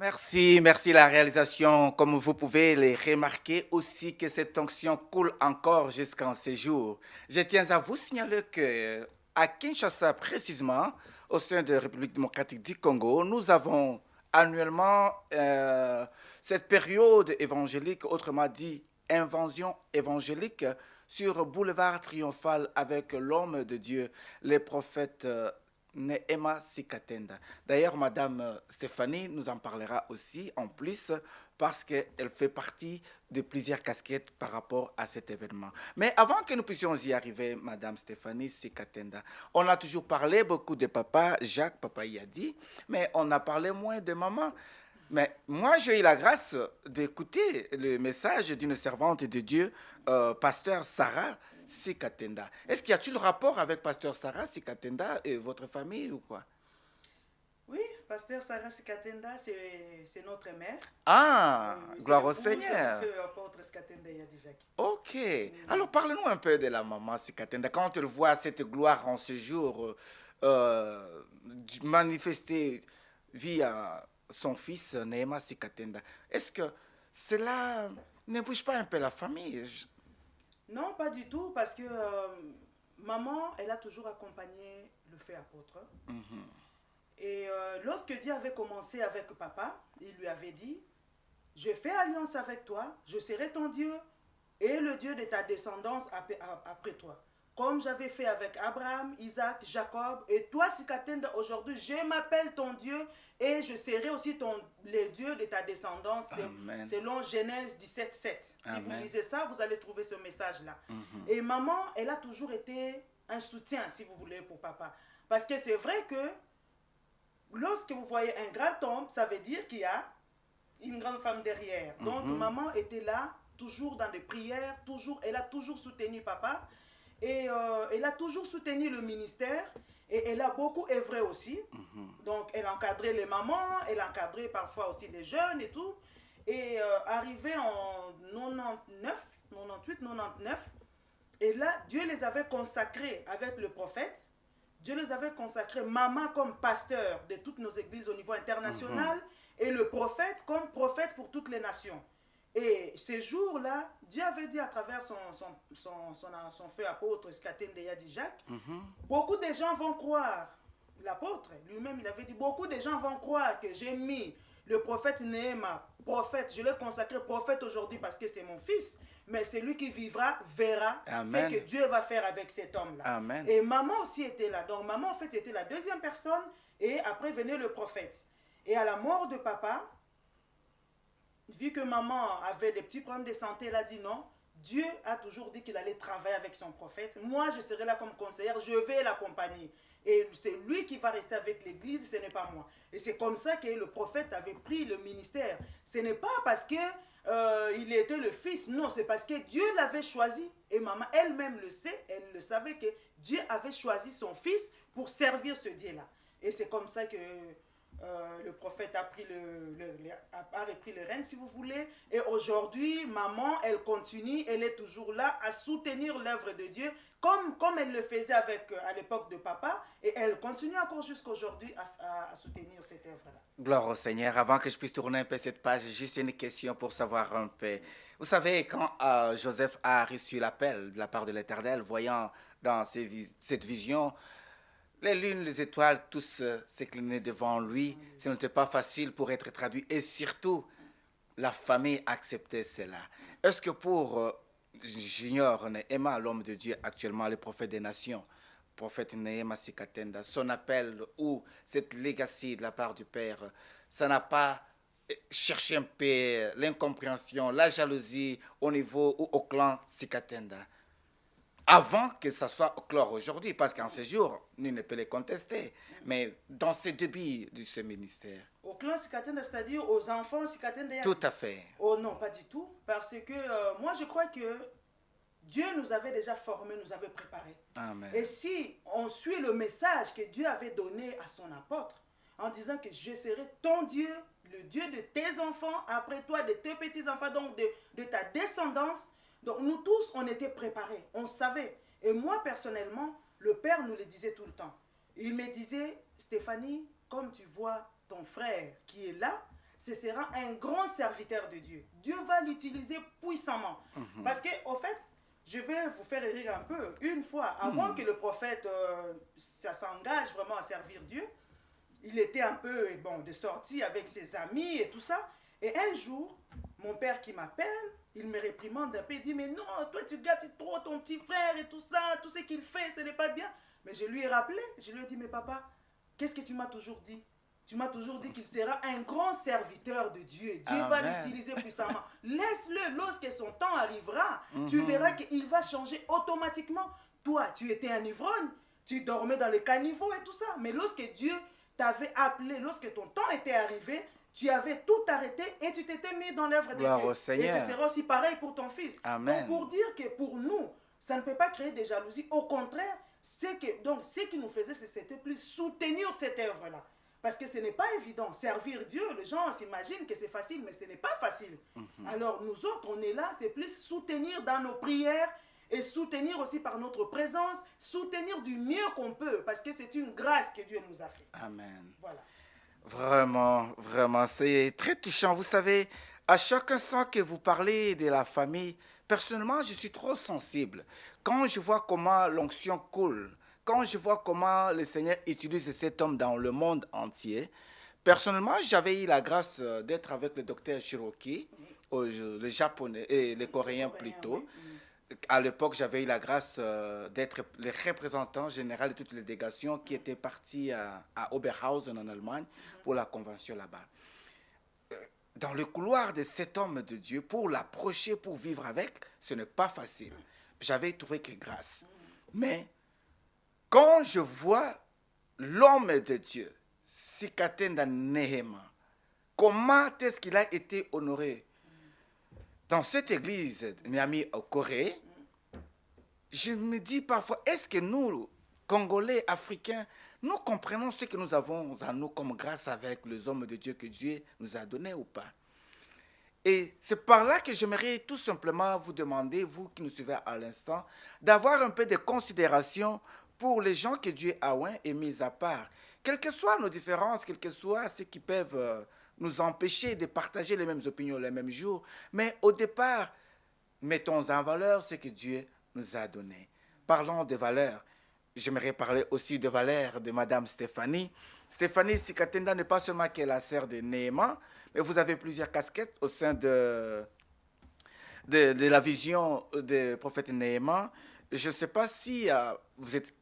Merci, merci la réalisation. Comme vous pouvez le remarquer aussi que cette onction coule encore jusqu'en ces jours. Je tiens à vous signaler que à Kinshasa précisément, au sein de la République démocratique du Congo, nous avons annuellement cette période évangélique, autrement dit invention évangélique, sur Boulevard Triomphal avec l'homme de Dieu, les prophètes Neema Sikatenda. D'ailleurs, Madame Stéphanie nous en parlera aussi en plus parce qu'elle fait partie de plusieurs casquettes par rapport à cet événement. Mais avant que nous puissions y arriver, Madame Stéphanie Sikatenda, on a toujours parlé beaucoup de papa, Jacques, papa y a dit, mais on a parlé moins de maman. Mais moi, j'ai eu la grâce d'écouter le message d'une servante de Dieu, pasteur Sarah Sikatenda. Est-ce qu'il y a-t-il rapport avec pasteur Sarah Sikatenda et votre famille ou quoi? Oui, pasteur Sarah Sikatenda, c'est notre mère. Ah, Oui, c'est gloire au l'épouse du Seigneur. feu apôtre Sikatenda Yadijak. Ok. Alors, parle-nous un peu de la maman Sikatenda. Quand tu voit cette gloire en ce jour manifestée via son fils Neema Sikatenda, est-ce que cela ne bouge pas un peu la famille? Non, pas du tout, parce que maman, elle a toujours accompagné le feu apôtre. Et lorsque Dieu avait commencé avec papa, il lui avait dit, je fais alliance avec toi, je serai ton Dieu et le Dieu de ta descendance après toi. Comme j'avais fait avec Abraham, Isaac, Jacob, et toi, Sikatenda, aujourd'hui, je m'appelle ton Dieu et je serai aussi le Dieu de ta descendance, Amen. selon Genèse 17, 7. Si vous Amen. lisez ça, vous allez trouver ce message-là. Et maman, elle a toujours été un soutien, si vous voulez, pour papa. Parce que c'est vrai que lorsque vous voyez un grand homme, ça veut dire qu'il y a une grande femme derrière. Donc maman était là, toujours dans des prières, toujours, elle a toujours soutenu papa. Et elle a toujours soutenu le ministère. Et elle a beaucoup œuvré aussi. Donc elle encadrait les mamans, elle encadrait parfois aussi les jeunes et tout. Et arrivé en 99, 98, 99, et là, Dieu les avait consacrés avec le prophète. Dieu les avait consacrés, maman comme pasteur de toutes nos églises au niveau international, et le prophète comme prophète pour toutes les nations. Et ces jours-là, Dieu avait dit à travers son feu apôtre, Skatendeya Dijak, beaucoup de gens vont croire, l'apôtre lui-même, il avait dit, beaucoup de gens vont croire que j'ai mis le prophète Néhéma, prophète, je l'ai consacré prophète aujourd'hui parce que c'est mon fils, mais celui qui vivra verra ce que Dieu va faire avec cet homme-là. Amen. Et maman aussi était là. Donc maman en fait était la deuxième personne et après venait le prophète. Et à la mort de papa, vu que maman avait des petits problèmes de santé, elle a dit non. Dieu a toujours dit qu'il allait travailler avec son prophète. Moi, je serai là comme conseillère, je vais l'accompagner. Et c'est lui qui va rester avec l'église, ce n'est pas moi. Et c'est comme ça que le prophète avait pris le ministère. Ce n'est pas parce que il était le fils, non, c'est parce que Dieu l'avait choisi. Et maman elle-même le sait, elle le savait que Dieu avait choisi son fils pour servir ce Dieu-là. Et c'est comme ça que le prophète a repris le règne, si vous voulez. Et aujourd'hui, maman, elle continue, elle est toujours là à soutenir l'œuvre de Dieu, comme elle le faisait à l'époque de papa. Et elle continue encore jusqu'à aujourd'hui à soutenir cette œuvre-là. Gloire au Seigneur. Avant que je puisse tourner un peu cette page, juste une question pour savoir un peu. Vous savez, quand Joseph a reçu l'appel de la part de l'Éternel, voyant dans cette vision les lunes, les étoiles, tous s'inclinaient devant lui, ce n'était pas facile pour être traduit. Et surtout, la famille acceptait cela. Est-ce que pour j'ignore Emma, l'homme de Dieu actuellement, le prophète des nations, prophète Neema Sikatenda, son appel ou cette legacy de la part du Père, ça n'a pas cherché un peu l'incompréhension, la jalousie au niveau ou au clan Sikatenda avant que ça soit au clair aujourd'hui, parce qu'en ces jours, nul ne peut les contester. Mais dans ce début de ce ministère. Au clan Sikatenda, c'est-à-dire aux enfants Sikatenda. Tout à fait. Oh non, pas du tout. Parce que moi, je crois que Dieu nous avait déjà formés, nous avait préparés. Amen. Et si on suit le message que Dieu avait donné à son apôtre, en disant que je serai ton Dieu, le Dieu de tes enfants, après toi, de tes petits-enfants, donc de ta descendance. Donc nous tous, on était préparés, on savait. Et moi, personnellement, le Père nous le disait tout le temps. Il me disait, Stéphanie, comme tu vois ton frère qui est là, ce sera un grand serviteur de Dieu. Dieu va l'utiliser puissamment. Parce que, au fait, je vais vous faire rire un peu. Une fois, avant que le prophète ça s'engage vraiment à servir Dieu, il était un peu de sortie avec ses amis et tout ça. Et un jour, mon père qui m'appelle, il me réprimande un peu, il dit, mais non, toi tu gâtes trop ton petit frère et tout ça, tout ce qu'il fait, ce n'est pas bien. Mais je lui ai rappelé, je lui ai dit, mais papa, qu'est-ce que tu m'as toujours dit? Tu m'as toujours dit qu'il sera un grand serviteur de Dieu. Dieu va l'utiliser puissamment. Laisse-le, lorsque son temps arrivera, tu verras qu'il va changer automatiquement. Toi, tu étais un ivrogne, tu dormais dans les caniveaux et tout ça. Mais lorsque Dieu t'avait appelé, lorsque ton temps était arrivé, tu avais tout arrêté et tu t'étais mis dans l'œuvre de Dieu. Et ce sera aussi pareil pour ton fils. Amen. Donc pour dire que pour nous, ça ne peut pas créer de jalousie. Au contraire, ce qui nous faisait, c'était plus soutenir cette œuvre-là. Parce que ce n'est pas évident. Servir Dieu, les gens s'imaginent que c'est facile, mais ce n'est pas facile. Alors nous autres, on est là, c'est plus soutenir dans nos prières et soutenir aussi par notre présence, soutenir du mieux qu'on peut, parce que c'est une grâce que Dieu nous a fait. Amen. Voilà. Vraiment, vraiment, c'est très touchant. Vous savez, à chaque instant que vous parlez de la famille, personnellement, je suis trop sensible. Quand je vois comment l'onction coule, quand je vois comment le Seigneur utilise cet homme dans le monde entier, personnellement, j'avais eu la grâce d'être avec le docteur Shiroki, les Japonais et les Coréens plutôt. À l'époque, j'avais eu la grâce d'être le représentant général de toutes les délégations qui étaient partis à Oberhausen en Allemagne pour la convention là-bas. Dans le couloir de cet homme de Dieu, pour l'approcher, pour vivre avec, ce n'est pas facile. J'avais trouvé que grâce. Mais quand je vois l'homme de Dieu, Sikatenda Nehema, comment est-ce qu'il a été honoré dans cette église, Miami, au Corée, je me dis parfois, est-ce que nous, Congolais, Africains, nous comprenons ce que nous avons en nous comme grâce avec les hommes de Dieu que Dieu nous a donnés ou pas? Et c'est par là que j'aimerais tout simplement vous demander, vous qui nous suivez à l'instant, d'avoir un peu de considération pour les gens que Dieu a oint et mis à part. Quelles que soient nos différences, quels que soient ceux qui peuvent nous empêcher de partager les mêmes opinions les mêmes jours, mais au départ, mettons en valeur ce que Dieu nous a donné. Parlons de valeurs. J'aimerais parler aussi de valeurs de Madame Stéphanie. Stéphanie Sikatenda n'est pas seulement que la sœur de Néhéman, mais vous avez plusieurs casquettes au sein de la vision du prophète Néhéman. Je ne sais pas si vous êtes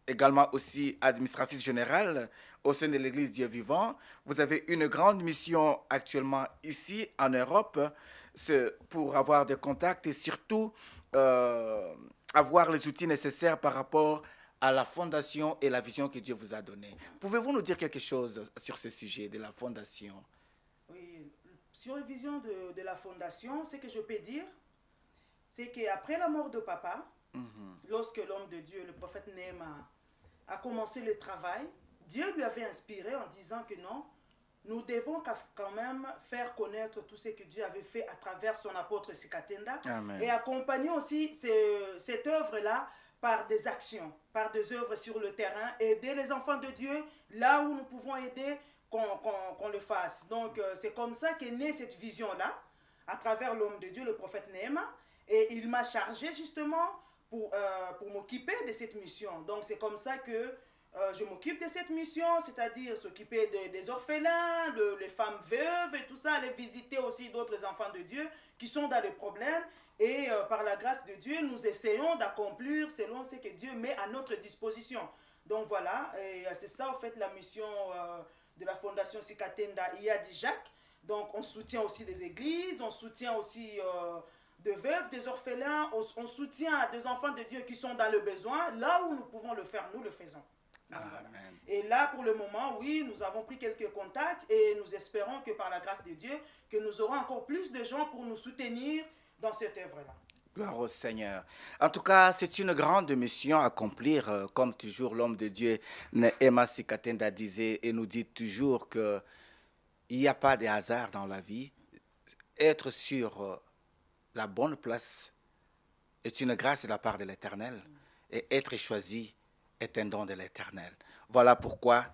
également aussi administratrice générale au sein de l'Église Dieu vivant. Vous avez une grande mission actuellement ici en Europe pour avoir des contacts et surtout avoir les outils nécessaires par rapport à la fondation et la vision que Dieu vous a donnée. Pouvez-vous nous dire quelque chose sur ce sujet de la fondation? Oui, sur la vision de la fondation, ce que je peux dire, c'est qu'après la mort de papa, lorsque l'homme de Dieu, le prophète Néhéman, a commencé le travail, Dieu lui avait inspiré en disant que non, nous devons quand même faire connaître tout ce que Dieu avait fait à travers son apôtre Sikatenda. Amen. Et accompagner aussi cette œuvre-là par des actions, par des œuvres sur le terrain, aider les enfants de Dieu là où nous pouvons aider, qu'on le fasse. Donc c'est comme ça qu'est née cette vision-là, à travers l'homme de Dieu, le prophète Néhéman, et il m'a chargé justement pour m'occuper de cette mission. Donc c'est comme ça que je m'occupe de cette mission, c'est-à-dire s'occuper des orphelins, les femmes veuves et tout ça, aller visiter aussi d'autres enfants de Dieu qui sont dans des problèmes. Et par la grâce de Dieu, nous essayons d'accomplir selon ce que Dieu met à notre disposition. Donc voilà, et c'est ça en fait la mission de la Fondation Sikatenda Iyadi Jacques. Donc on soutient aussi des églises, on soutient aussi des veuves, des orphelins, on soutient des enfants de Dieu qui sont dans le besoin. Là où nous pouvons le faire, nous le faisons. Voilà. Et là, pour le moment, oui, nous avons pris quelques contacts et nous espérons que par la grâce de Dieu, que nous aurons encore plus de gens pour nous soutenir dans cette œuvre-là. Gloire au Seigneur. En tout cas, c'est une grande mission à accomplir, comme toujours l'homme de Dieu, Néhéman Sikatenda, disait et nous dit toujours qu'il n'y a pas de hasard dans la vie. Être sur la bonne place est une grâce de la part de l'Éternel et être choisi est un don de l'Éternel. Voilà pourquoi,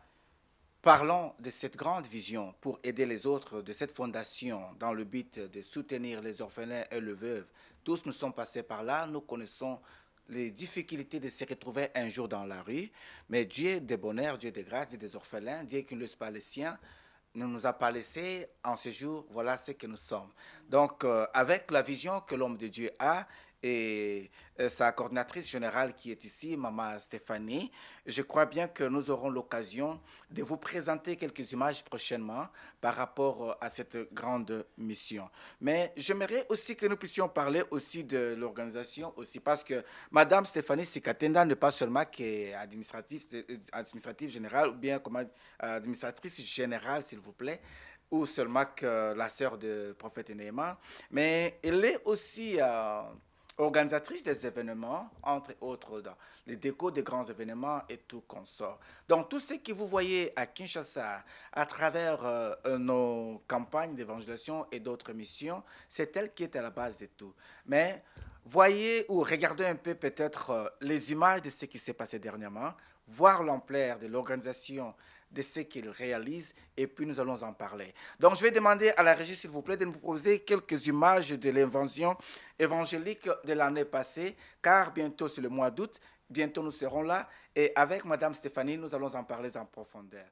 parlons de cette grande vision pour aider les autres de cette fondation dans le but de soutenir les orphelins et les veuves. Tous nous sommes passés par là, nous connaissons les difficultés de se retrouver un jour dans la rue, mais Dieu de bonheur, Dieu de grâce, Dieu des orphelins, Dieu qui ne laisse pas les siens, ne nous a pas laissés en ce jour, voilà ce que nous sommes. Donc, avec la vision que l'homme de Dieu a, et sa coordinatrice générale qui est ici, Maman Stéphanie. Je crois bien que nous aurons l'occasion de vous présenter quelques images prochainement par rapport à cette grande mission. Mais j'aimerais aussi que nous puissions parler aussi de l'organisation aussi, parce que Madame Stéphanie Sikatenda n'est pas seulement administrative générale ou bien comme administratrice générale, s'il vous plaît, ou seulement que la sœur de prophète Néhéman, mais elle est aussi organisatrice des événements, entre autres dans les décos des grands événements et tout consort. Donc, tout ce que vous voyez à Kinshasa, à travers nos campagnes d'évangélisation et d'autres missions, c'est elle qui est à la base de tout. Mais voyez ou regardez un peu peut-être les images de ce qui s'est passé dernièrement, voir l'ampleur de l'organisation de ce qu'il réalise, et puis nous allons en parler. Donc, je vais demander à la régie, s'il vous plaît, de nous proposer quelques images de l'invention évangélique de l'année passée, car bientôt, c'est le mois d'août, bientôt nous serons là, et avec Madame Stéphanie, nous allons en parler en profondeur.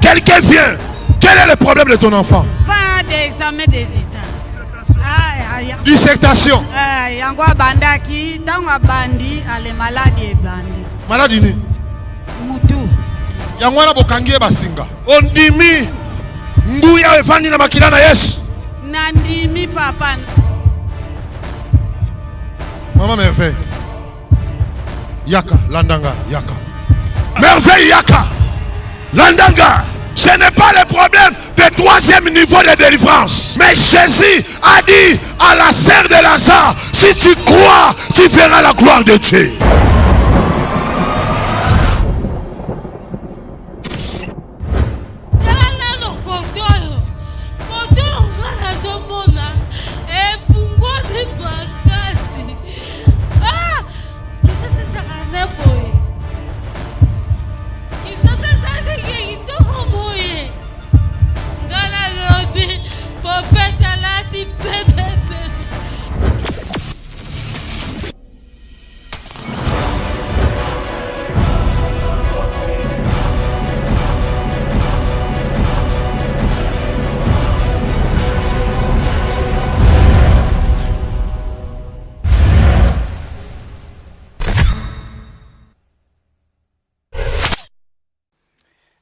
Quelqu'un vient. Quel est le problème de ton enfant? Fin d'examen de l'État. Dissertation. Yango bandaki, tango bandi, ale malade bandi. Malade ni? Mutu. Yango wana bokangie basinga. Ondimi. Nguya evandi na makila na Yesu. Nandimi papa. Maman merveille. Yaka, landanga, yaka. Merveille yaka. Landanga. Ce n'est pas le problème de troisième niveau de délivrance. Mais Jésus a dit à la sœur de Lazare, si tu crois, tu verras la gloire de Dieu.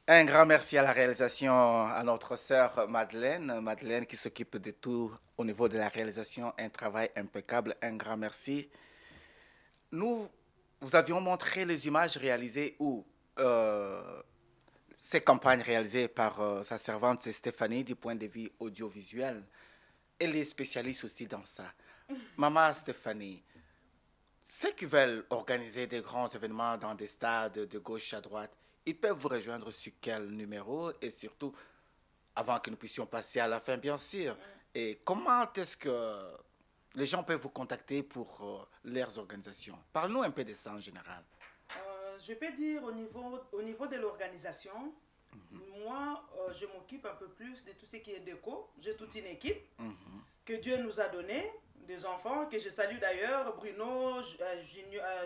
Un grand merci à la réalisation, à notre sœur Madeleine. Madeleine qui s'occupe de tout au niveau de la réalisation, un travail impeccable. Un grand merci. Nous vous avions montré les images réalisées ou ces campagnes réalisées par sa servante Stéphanie du point de vue audiovisuel. Elle est spécialiste aussi dans ça. Maman Stéphanie, ceux qui veulent organiser des grands événements dans des stades de gauche à droite, ils peuvent vous rejoindre sur quel numéro et surtout, avant que nous puissions passer à la fin, bien sûr. Et comment est-ce que les gens peuvent vous contacter pour leurs organisations? Parle-nous un peu de ça en général. Je peux dire au niveau de l'organisation, moi, je m'occupe un peu plus de tout ce qui est déco. J'ai toute une équipe que Dieu nous a donnée, des enfants, que je salue d'ailleurs, Bruno,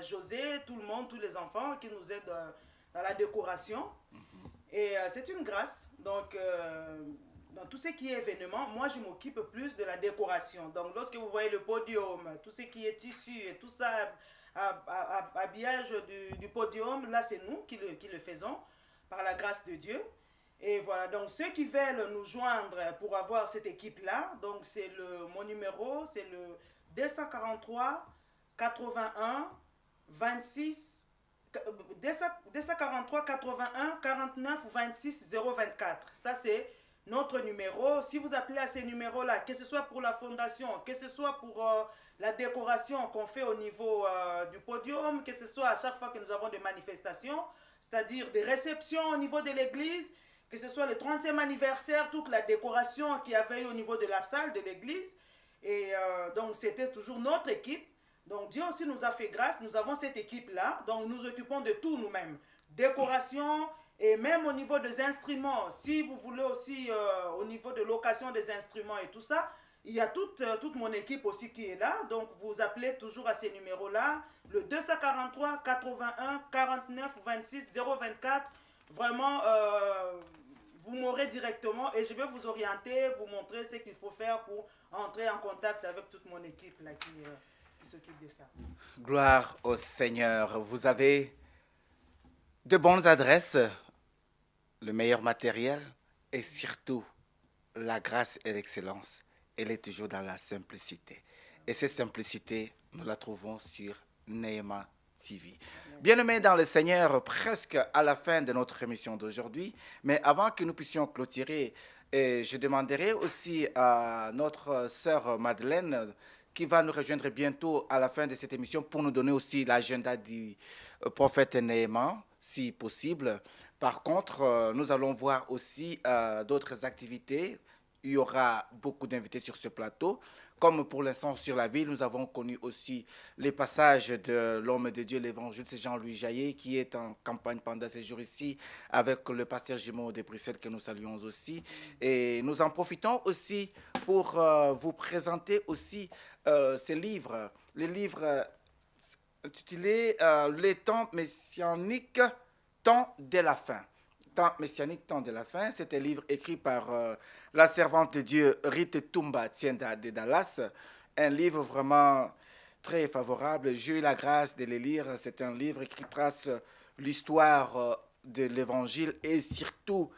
José, tout le monde, tous les enfants qui nous aident dans la décoration. Et c'est une grâce. Donc, dans tout ce qui est événement, moi, je m'occupe plus de la décoration. Donc, lorsque vous voyez le podium, tout ce qui est tissu et tout ça, habillage du podium, là, c'est nous qui le faisons, par la grâce de Dieu. Et voilà, donc ceux qui veulent nous joindre pour avoir cette équipe-là, donc c'est mon numéro, c'est le 243 81 26 243 81 49 26 024. Ça, c'est notre numéro. Si vous appelez à ces numéros-là, que ce soit pour la fondation, que ce soit pour la décoration qu'on fait au niveau du podium, que ce soit à chaque fois que nous avons des manifestations, c'est-à-dire des réceptions au niveau de l'église, que ce soit le 30e anniversaire, toute la décoration qu'il y avait eu au niveau de la salle de l'église. Et donc, c'était toujours notre équipe. Donc, Dieu aussi nous a fait grâce. Nous avons cette équipe-là. Donc, nous occupons de tout nous-mêmes. Décoration et même au niveau des instruments. Si vous voulez aussi, au niveau de location des instruments et tout ça, il y a toute mon équipe aussi qui est là. Donc, vous appelez toujours à ces numéros-là. Le 243 81 49 26 024. Vraiment, vous m'aurez directement et je vais vous orienter, vous montrer ce qu'il faut faire pour entrer en contact avec toute mon équipe là, qui s'occupe de ça. Gloire au Seigneur. Vous avez de bonnes adresses, le meilleur matériel et surtout la grâce et l'excellence. Elle est toujours dans la simplicité. Et cette simplicité, nous la trouvons sur Neema TV. Bien-aimés dans le Seigneur, presque à la fin de notre émission d'aujourd'hui, mais avant que nous puissions clôturer, je demanderai aussi à notre sœur Madeleine qui va nous rejoindre bientôt à la fin de cette émission pour nous donner aussi l'agenda du prophète Néhéman, si possible. Par contre, nous allons voir aussi d'autres activités. Il y aura beaucoup d'invités sur ce plateau. Comme pour l'instant sur la ville, nous avons connu aussi les passages de l'homme de Dieu, l'évangile, c'est Jean-Louis Jaillet, qui est en campagne pendant ces jours ici, avec le pasteur Jimo de Bruxelles que nous saluons aussi. Et nous en profitons aussi pour vous présenter aussi ces livres, les livres intitulés Les temps messianiques, temps de la fin. Temps messianique, temps de la fin, c'est un livre écrit par la servante de Dieu Rite Tumba Tienda de Dallas. Un livre vraiment très favorable. J'ai eu la grâce de le lire. C'est un livre qui trace l'histoire de l'évangile et surtout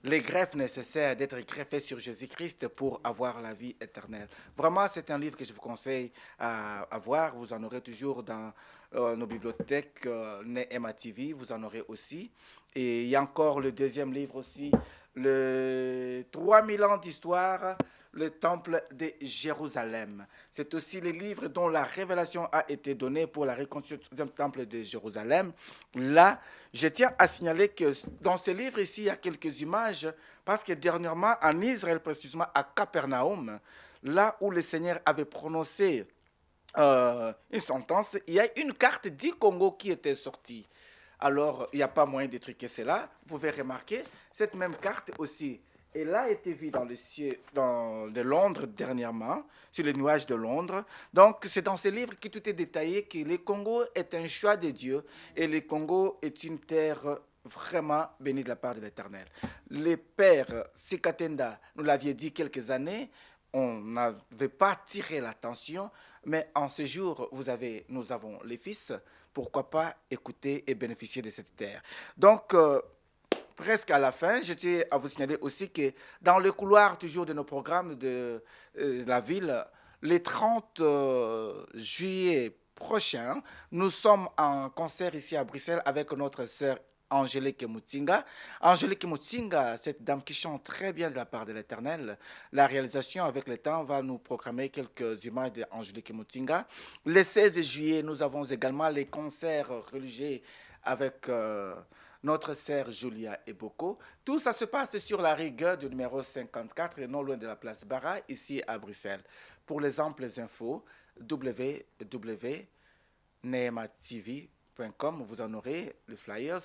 les greffes nécessaires d'être greffés sur Jésus-Christ pour avoir la vie éternelle. Vraiment, c'est un livre que je vous conseille à voir. Vous en aurez toujours dans nos bibliothèques Neema TV, vous en aurez aussi. Et il y a encore le deuxième livre aussi, le 3000 ans d'histoire, le temple de Jérusalem. C'est aussi le livre dont la révélation a été donnée pour la reconstruction du temple de Jérusalem. Là, je tiens à signaler que dans ce livre ici, il y a quelques images, parce que dernièrement, en Israël, précisément à Capernaum, là où le Seigneur avait prononcé une sentence, il y a une carte du Congo qui était sortie. Alors, il n'y a pas moyen de truquer cela. Vous pouvez remarquer, cette même carte aussi, elle a été vue dans le ciel de Londres dernièrement, sur les nuages de Londres. Donc, c'est dans ce livre que tout est détaillé, que le Congo est un choix de Dieu et le Congo est une terre vraiment bénie de la part de l'Éternel. Le père Sikatenda nous l'aviez dit quelques années, on n'avait pas tiré l'attention, mais en ce jour, nous avons les fils, pourquoi pas écouter et bénéficier de cette terre. Donc, presque à la fin, je tiens à vous signaler aussi que dans le couloir toujours de nos programmes de la ville, le 30 juillet prochain, nous sommes en concert ici à Bruxelles avec notre sœur Angélique Moutinga. Angélique Moutinga, cette dame qui chante très bien de la part de l'Éternel. La réalisation avec le temps va nous proclamer quelques images d'Angélique Moutinga. Le 16 juillet, nous avons également les concerts religieux avec notre sœur Julia Eboko. Tout ça se passe sur la rigueur du numéro 54 et non loin de la place Barra, ici à Bruxelles. Pour les amples infos, www.neematv.com, vous en aurez les flyers.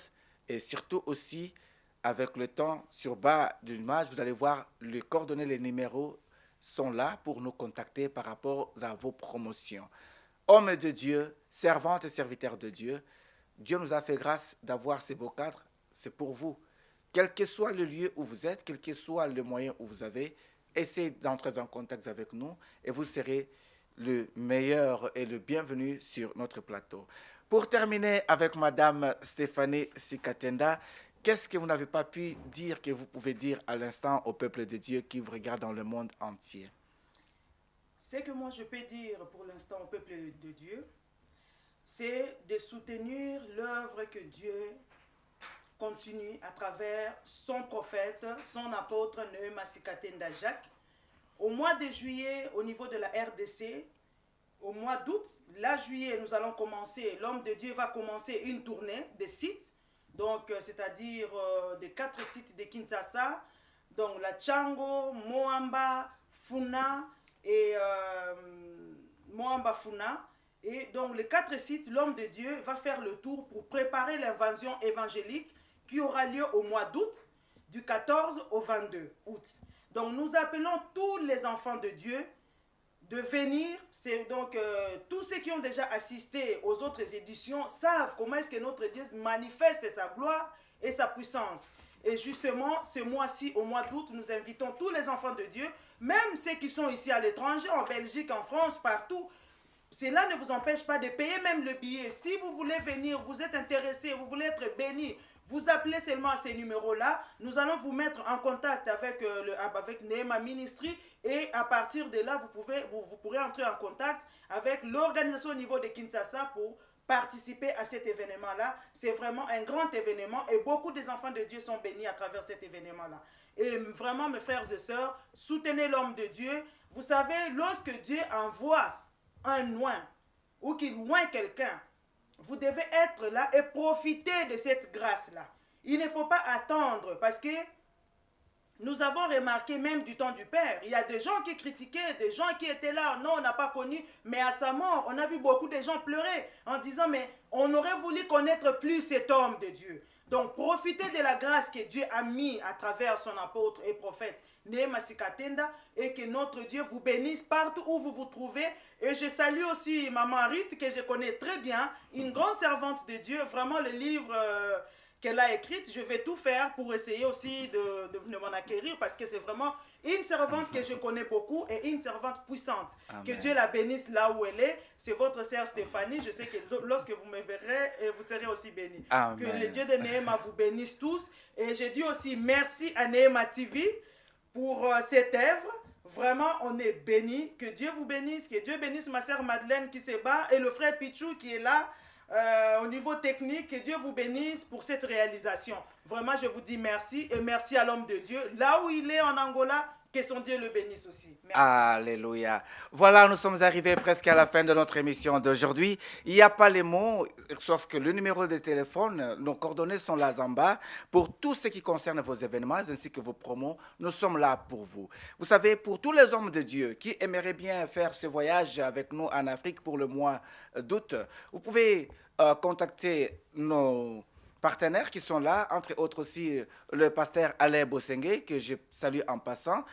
Et surtout aussi, avec le temps, sur bas de l'image, vous allez voir les coordonnées, les numéros sont là pour nous contacter par rapport à vos promotions. Hommes de Dieu, servantes et serviteurs de Dieu, Dieu nous a fait grâce d'avoir ces beaux cadres, c'est pour vous. Quel que soit le lieu où vous êtes, quel que soit le moyen où vous avez, essayez d'entrer en contact avec nous et vous serez le meilleur et le bienvenu sur notre plateau. Pour terminer avec Madame Stéphanie Sikatenda, qu'est-ce que vous n'avez pas pu dire que vous pouvez dire à l'instant au peuple de Dieu qui vous regarde dans le monde entier? Ce que moi je peux dire pour l'instant au peuple de Dieu, c'est de soutenir l'œuvre que Dieu continue à travers son prophète, son apôtre Neema Sikatenda Jacques. Au mois de juillet, au niveau de la RDC, au mois d'août, là, juillet, nous allons commencer, l'homme de Dieu va commencer une tournée des sites, donc c'est-à-dire des 4 sites de Kinshasa, donc la Tchango, Moamba, Funa et Moamba Funa. Et donc les 4 sites, l'homme de Dieu va faire le tour pour préparer l'invasion évangélique qui aura lieu au mois d'août, du 14 au 22 août. Donc nous appelons tous les enfants de Dieu de venir. C'est donc tous ceux qui ont déjà assisté aux autres éditions savent comment est-ce que notre Dieu manifeste sa gloire et sa puissance. Et justement, ce mois-ci, au mois d'août, nous invitons tous les enfants de Dieu, même ceux qui sont ici à l'étranger, en Belgique, en France, partout. Cela ne vous empêche pas de payer même le billet. Si vous voulez venir, vous êtes intéressé, vous voulez être béni, vous appelez seulement à ces numéros-là. Nous allons vous mettre en contact avec, avec Neema Ministry et à partir de là, vous pourrez entrer en contact avec l'organisation au niveau de Kinshasa pour participer à cet événement-là. C'est vraiment un grand événement et beaucoup des enfants de Dieu sont bénis à travers cet événement-là. Et vraiment, mes frères et sœurs, soutenez l'homme de Dieu. Vous savez, lorsque Dieu envoie un oint ou qu'il oint quelqu'un, vous devez être là et profiter de cette grâce-là. Il ne faut pas attendre parce que nous avons remarqué même du temps du Père, il y a des gens qui critiquaient, des gens qui étaient là, non, on n'a pas connu, mais à sa mort, on a vu beaucoup de gens pleurer en disant, mais on aurait voulu connaître plus cet homme de Dieu. Donc, profitez de la grâce que Dieu a mis à travers son apôtre et prophète Neema Sikatenda et que notre Dieu vous bénisse partout où vous vous trouvez. Et je salue aussi Maman Rite, que je connais très bien, une grande servante de Dieu. Vraiment, le livre qu'elle a écrit, je vais tout faire pour essayer aussi de m'en acquérir parce que c'est vraiment une servante que je connais beaucoup et une servante puissante. Amen. Que Dieu la bénisse là où elle est. C'est votre sœur Stéphanie. Je sais que lorsque vous me verrez, vous serez aussi bénis. Amen. Que le Dieu de Neema vous bénisse tous. Et je dis aussi merci à Neema TV pour cette œuvre. Vraiment, on est bénis. Que Dieu vous bénisse. Que Dieu bénisse ma sœur Madeleine qui se bat et le frère Pichou qui est là. Au niveau technique, que Dieu vous bénisse pour cette réalisation. Vraiment, je vous dis merci et merci à l'homme de Dieu. Là où il est en Angola, que son Dieu le bénisse aussi. Merci. Alléluia. Voilà, nous sommes arrivés presque à la fin de notre émission d'aujourd'hui. Il n'y a pas les mots, sauf que le numéro de téléphone, nos coordonnées sont là en bas. Pour tout ce qui concerne vos événements ainsi que vos promos, nous sommes là pour vous. Vous savez, pour tous les hommes de Dieu qui aimeraient bien faire ce voyage avec nous en Afrique pour le mois d'août, vous pouvez contacter nos partenaires qui sont là, entre autres aussi le pasteur Alain Bosengue, que je salue en passant.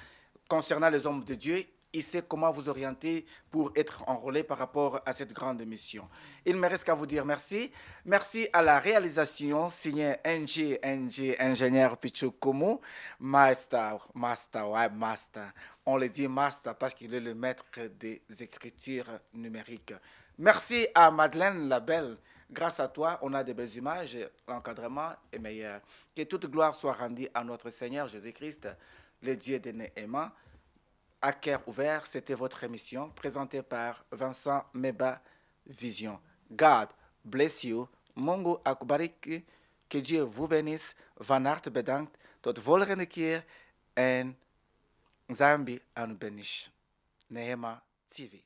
Concernant les hommes de Dieu, il sait comment vous orienter pour être enrôlé par rapport à cette grande mission. Il ne me reste qu'à vous dire merci. Merci à la réalisation signée NG, ingénieur Pichou Koumou, Master. On le dit Master parce qu'il est le maître des écritures numériques. Merci à Madeleine Labelle. Grâce à toi, on a de belles images, l'encadrement est meilleur. Que toute gloire soit rendue à notre Seigneur Jésus-Christ, le Dieu de Néhéma. À cœur ouvert, c'était votre émission présentée par Vincent Meba Vision. God bless you. Mungu akubariki. Que Dieu vous bénisse. Van harte bedankt. Tot volgende keer. En Nzambi anu benish. Neema TV.